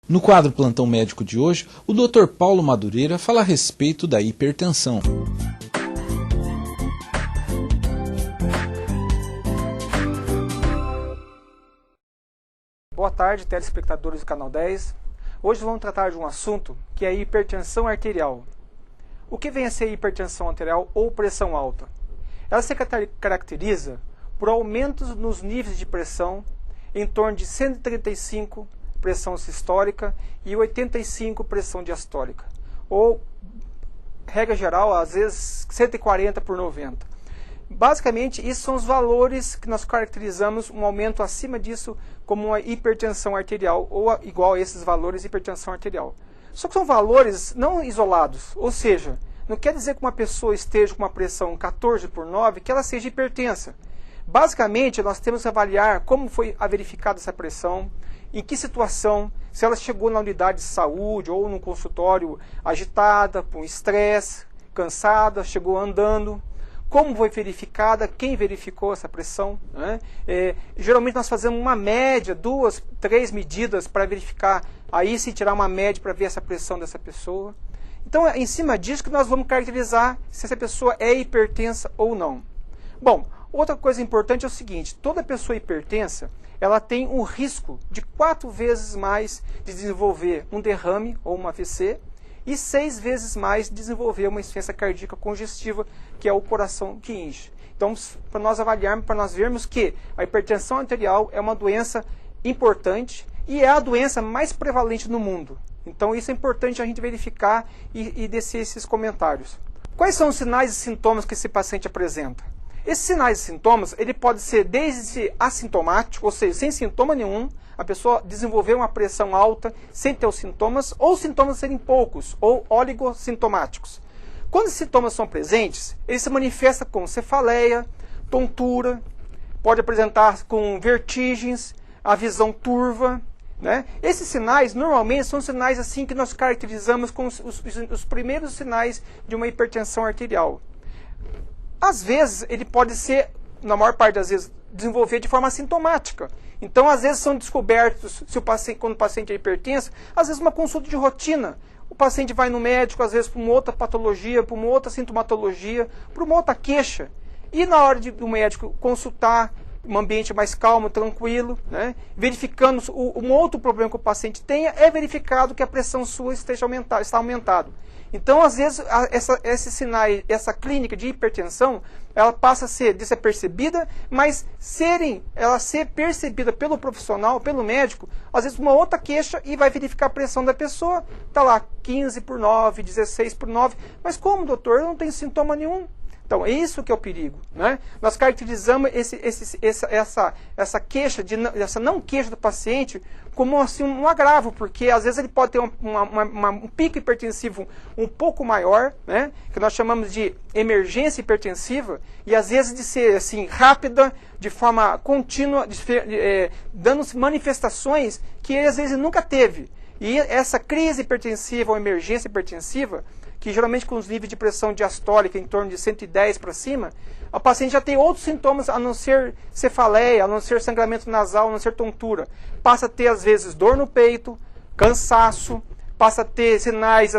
No quadro Plantão Médico de hoje, o Dr. Paulo Madureira fala a respeito da hipertensão. Boa tarde, telespectadores do Canal 10. Hoje vamos tratar de um assunto que é a hipertensão arterial. O que vem a ser hipertensão arterial ou pressão alta? Ela se caracteriza por aumentos nos níveis de pressão em torno de 135 pressão sistólica e 85 pressão diastólica, ou, regra geral, às vezes 140 por 90. Basicamente, esses são os valores que nós caracterizamos um aumento acima disso como uma hipertensão arterial, ou igual a esses valores, hipertensão arterial. Só que são valores não isolados, ou seja, não quer dizer que uma pessoa esteja com uma pressão 14 por 9 que ela seja hipertensa. Basicamente, nós temos que avaliar como foi verificada essa pressão, em que situação, se ela chegou na unidade de saúde ou no consultório agitada, com estresse, cansada, chegou andando, como foi verificada, quem verificou essa pressão. Né? Geralmente nós fazemos uma média, 2, 3 medidas para verificar, aí se tirar uma média para ver essa pressão dessa pessoa. Então é em cima disso que nós vamos caracterizar se essa pessoa é hipertensa ou não. Bom, outra coisa importante é o seguinte, toda pessoa hipertensa, ela tem um risco de 4 vezes mais de desenvolver um derrame ou uma AVC e 6 vezes mais de desenvolver uma insuficiência cardíaca congestiva, que é o coração que enche. Então, para nós avaliarmos, para nós vermos que a hipertensão arterial é uma doença importante e é a doença mais prevalente no mundo. Então, isso é importante a gente verificar e descer esses comentários. Quais são os sinais e sintomas que esse paciente apresenta? Esses sinais e sintomas, ele pode ser desde assintomático, ou seja, sem sintoma nenhum, a pessoa desenvolver uma pressão alta sem ter os sintomas, ou os sintomas serem poucos, ou oligossintomáticos. Quando os sintomas são presentes, ele se manifesta com cefaleia, tontura, pode apresentar com vertigens, a visão turva. Né? Esses sinais, normalmente, são sinais assim que nós caracterizamos como os primeiros sinais de uma hipertensão arterial. Às vezes, ele pode ser, na maior parte das vezes, desenvolver de forma assintomática. Então, às vezes, são descobertos, quando o paciente é hipertenso, às vezes uma consulta de rotina. O paciente vai no médico, às vezes, por uma outra patologia, por uma outra sintomatologia, por uma outra queixa. E na hora do médico consultar, um ambiente mais calmo, tranquilo, né? Verificando um outro problema que o paciente tenha, é verificado que a pressão sua está aumentada. Então, às vezes, esses sinais, essa clínica de hipertensão, ela passa a ser desapercebida, mas ela ser percebida pelo profissional, pelo médico, às vezes uma outra queixa e vai verificar a pressão da pessoa, está lá 15 por 9, 16 por 9, mas como, doutor, eu não tenho sintoma nenhum? Então, é isso que é o perigo. Né? Nós caracterizamos essa queixa, essa não queixa do paciente como assim, um agravo, porque às vezes ele pode ter um pico hipertensivo um pouco maior, né? Que nós chamamos de emergência hipertensiva, e às vezes de ser assim, rápida, de forma contínua, dando manifestações que ele às vezes nunca teve. E essa crise hipertensiva ou emergência hipertensiva, que geralmente com os níveis de pressão diastólica em torno de 110 para cima, o paciente já tem outros sintomas a não ser cefaleia, a não ser sangramento nasal, a não ser tontura. Passa a ter, às vezes, dor no peito, cansaço, passa a ter sinais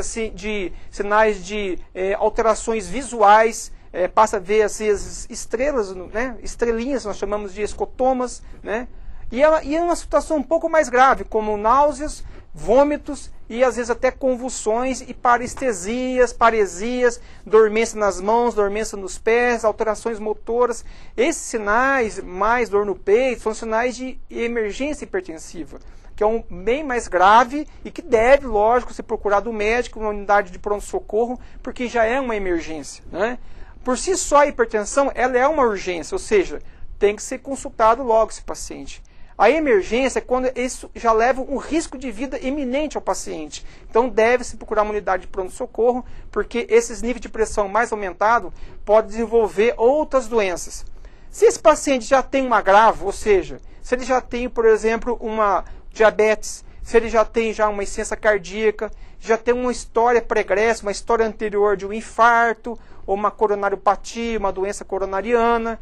de alterações visuais, passa a ver, às vezes, estrelas, né? Estrelinhas, nós chamamos de escotomas, né? E é uma situação um pouco mais grave, como náuseas, vômitos e às vezes até convulsões e parestesias, paresias, dormência nas mãos, dormência nos pés, alterações motoras. Esses sinais, mais dor no peito, são sinais de emergência hipertensiva, que é bem mais grave e que deve, lógico, ser procurado um médico, uma unidade de pronto-socorro, porque já é uma emergência. Né? Por si só, a hipertensão ela é uma urgência, ou seja, tem que ser consultado logo esse paciente. A emergência é quando isso já leva um risco de vida iminente ao paciente. Então deve-se procurar uma unidade de pronto-socorro, porque esses níveis de pressão mais aumentados podem desenvolver outras doenças. Se esse paciente já tem um agravo, ou seja, se ele já tem, por exemplo, uma diabetes, se ele já tem uma insuficiência cardíaca, já tem uma história pregressa, uma história anterior de um infarto, ou uma coronariopatia, uma doença coronariana,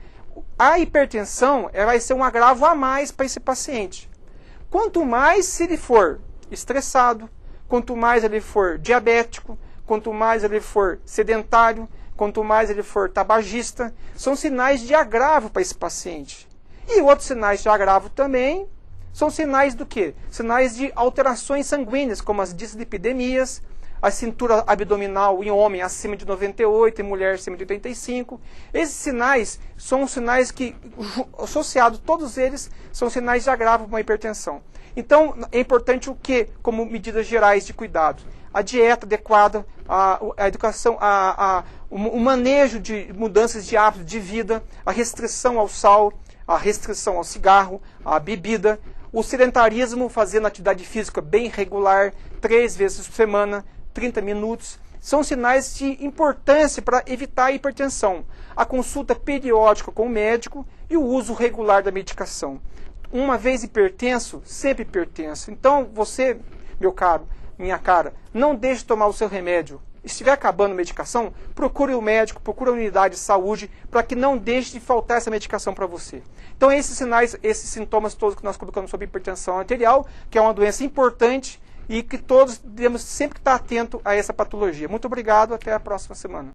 a hipertensão vai ser um agravo a mais para esse paciente. Quanto mais se ele for estressado, quanto mais ele for diabético, quanto mais ele for sedentário, quanto mais ele for tabagista, são sinais de agravo para esse paciente. E outros sinais de agravo também são sinais do quê? Sinais de alterações sanguíneas, como as dislipidemias, a cintura abdominal em homem acima de 98 e mulher acima de 85. Esses sinais são sinais que, associados todos eles, são sinais de agravo para uma hipertensão. Então, é importante o que, como medidas gerais de cuidado? A dieta adequada, a educação, o manejo de mudanças de hábitos de vida, a restrição ao sal, a restrição ao cigarro, à bebida, o sedentarismo, fazendo atividade física bem regular, 3 vezes por semana, 30 minutos, são sinais de importância para evitar a hipertensão. A consulta periódica com o médico e o uso regular da medicação. Uma vez hipertenso, sempre hipertenso. Então, você, meu caro, minha cara, não deixe de tomar o seu remédio. Se estiver acabando a medicação, procure o médico, procure a unidade de saúde, para que não deixe de faltar essa medicação para você. Então, esses sinais, esses sintomas todos que nós colocamos sobre hipertensão arterial, que é uma doença importante, e que todos devemos sempre estar atentos a essa patologia. Muito obrigado, até a próxima semana.